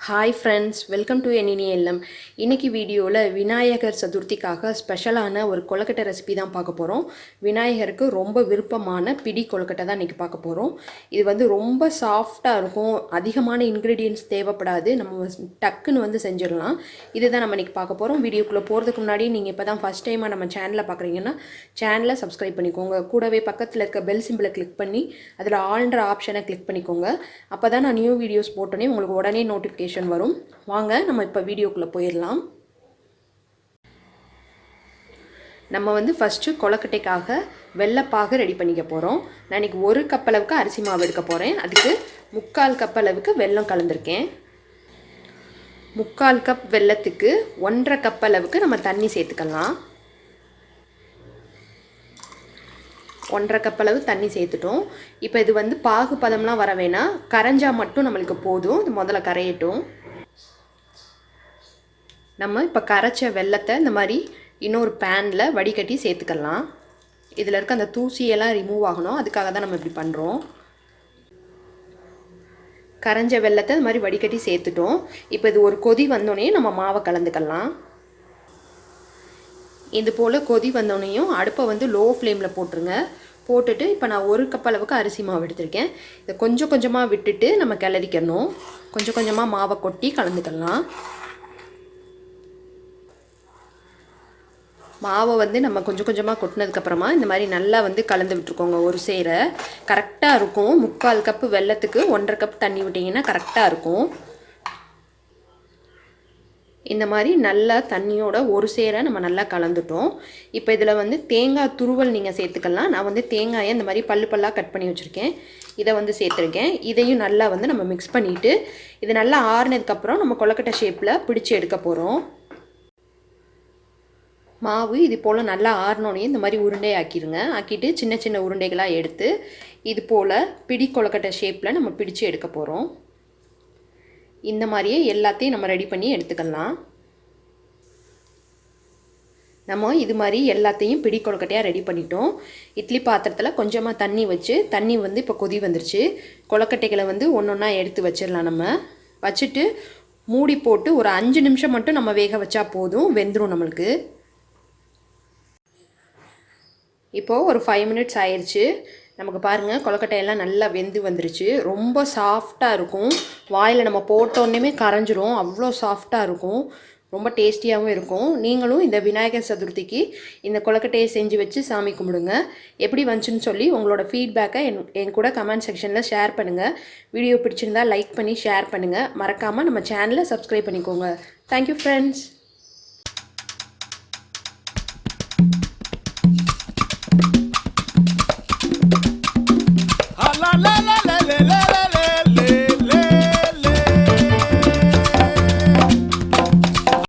Hi friends, welcome to என்இனிஎல்எம். இன்றைக்கி வீடியோவில் விநாயகர் சதுர்த்திக்காக ஸ்பெஷலான ஒரு கொழுக்கட்டை ரெசிபி தான் பார்க்க போகிறோம். விநாயகருக்கு ரொம்ப விருப்பமான பிடி கொழுக்கட்டை தான் இன்றைக்கி பார்க்க போகிறோம். இது வந்து ரொம்ப சாஃப்டாக இருக்கும், அதிகமான இன்க்ரீடியன்ட்ஸ் தேவைப்படாது, நம்ம டக்குன்னு செஞ்சிடலாம். இதுதான் நம்ம இன்றைக்கி பார்க்க போகிறோம். வீடியோக்குள்ளே போகிறதுக்கு முன்னாடி நீங்கள் இப்போ தான் ஃபஸ்ட் டைமாக நம்ம சேனலை பார்க்குறீங்கன்னா சேனலை சப்ஸ்கிரைப் பண்ணிக்கோங்க. கூடவே பக்கத்தில் இருக்க பெல் சிம்பிளை கிளிக் பண்ணி அதில் ஆல்ன்ற ஆப்ஷனை கிளிக் பண்ணிக்கோங்க. அப்போ தான் நான் நியூ வீடியோஸ் போட்டோன்னே உங்களுக்கு உடனே நோட்டிஃபிகேஷன் வரும். வாங்க நம்ம இப்போ வீடியோக்குள்ளே போயிடலாம். நம்ம ஃபஸ்ட்டு கொழுக்கட்டைக்காக வெள்ளைப்பாகு ரெடி பண்ணிக்க போகிறோம். நான் இன்றைக்கி 1 கப் அளவுக்கு அரிசி மாவு எடுக்க போகிறேன். அதுக்கு 3/4 கப் அளவுக்கு வெல்லம் கலந்துருக்கேன். 3/4 கப் வெல்லத்துக்கு 1.5 கப் அளவுக்கு நம்ம தண்ணி சேர்த்துக்கலாம். 1.5 கப் அளவு தண்ணி சேர்த்துட்டோம். இப்போ இது பாகு பதம்லாம் வர வேணாம், கரைஞ்சா மட்டும் நம்மளுக்கு போதும். இது முதல்ல கரையட்டும். நம்ம இப்போ கரைச்ச வெல்லத்தை இந்த மாதிரி இன்னொரு பேனில் வடிகட்டி சேர்த்துக்கலாம். இதில் இருக்க அந்த தூசியெல்லாம் ரிமூவ் ஆகணும், அதுக்காக தான் நம்ம இப்படி பண்ணுறோம். கரைஞ்ச வெல்லத்தை இந்த மாதிரி வடிகட்டி சேர்த்துட்டோம். இப்போ இது ஒரு கொதி வந்தோடனே நம்ம மாவை கலந்துக்கலாம். இது போல் கொதி வந்தோடனையும் அடுப்பை லோ ஃப்ளேமில் போட்டுருங்க. போட்டுட்டு இப்போ நான் 1 கப் அளவுக்கு அரிசி மாவு எடுத்திருக்கேன். இதை கொஞ்சம் கொஞ்சமாக விட்டுட்டு நம்ம கிளறிக்கணும். கொஞ்சம் கொஞ்சமாக மாவை கொட்டி கலந்துக்கலாம். மாவை நம்ம கொஞ்சம் கொஞ்சமாக கொட்டினதுக்கப்புறமா இந்த மாதிரி நல்லா கலந்து விட்டுருக்கோங்க. ஒரு சேர கரெக்டாக இருக்கும். 3/4 கப்பு வெல்லத்துக்கு 1.5 கப் தண்ணி விட்டிங்கன்னா கரெக்டாக இருக்கும். இந்த மாதிரி நல்லா தண்ணியோட ஒரு சேர நம்ம நல்லா கலந்துட்டோம். இப்போ இதில் தேங்காய் துருவல் நீங்கள் சேர்த்துக்கலாம். நான் தேங்காயை இந்த மாதிரி பல்லு பல்லாக கட் பண்ணி வச்சுருக்கேன். இதை சேர்த்துருக்கேன். இதையும் நல்லா நம்ம மிக்ஸ் பண்ணிவிட்டு இது நல்லா ஆறுனதுக்கப்புறம் நம்ம கொழுக்கட்டை ஷேப்பில் பிடிச்சி எடுக்க போகிறோம். மாவு இது போல் நல்லா ஆறினோடனே இந்த மாதிரி உருண்டை ஆக்கிடுங்க. ஆக்கிட்டு சின்ன சின்ன உருண்டைகளாக எடுத்து இது போல் பிடி கொழுக்கட்டை ஷேப்பில் நம்ம பிடிச்சி எடுக்க போகிறோம். இந்த மாதிரியே எல்லாத்தையும் நம்ம ரெடி பண்ணி எடுத்துக்கலாம். நம்ம இது மாதிரி எல்லாத்தையும் பிடி கொழுக்கட்டையாக ரெடி பண்ணிட்டோம். இட்லி பாத்திரத்தில் கொஞ்சமாக தண்ணி வச்சு தண்ணி இப்போ கொதி வந்துருச்சு. கொழுக்கட்டைகளை ஒன்று ஒன்றா எடுத்து வச்சிடலாம். நம்ம வச்சுட்டு மூடி போட்டு ஒரு 5 நிமிஷம் மட்டும் நம்ம வேக வச்சா போதும், வெந்துடும் நம்மளுக்கு. இப்போது ஒரு 5 மினிட்ஸ் ஆயிடுச்சு. நமக்கு பாருங்கள் கொழுக்கட்டையெல்லாம் நல்லா வெந்து வந்துருச்சு. ரொம்ப சாஃப்டாக இருக்கும். வாயில் நம்ம போட்டோன்னே கரைஞ்சிரும், அவ்வளோ சாஃப்டாக இருக்கும். ரொம்ப டேஸ்டியாகவும் இருக்கும். நீங்களும் இந்த விநாயகர் சதுர்த்திக்கு இந்த கொழுக்கட்டையை செஞ்சு வச்சு சாமி கும்பிடுங்க. எப்படி வந்துச்சுன்னு சொல்லி உங்களோட ஃபீட்பேக்கை என் கூட கமெண்ட் செக்ஷனில் ஷேர் பண்ணுங்கள். வீடியோ பிடிச்சிருந்தா லைக் பண்ணி ஷேர் பண்ணுங்கள். மறக்காமல் நம்ம சேனலை சப்ஸ்கிரைப் பண்ணிக்கோங்க. Thank you friends. La la la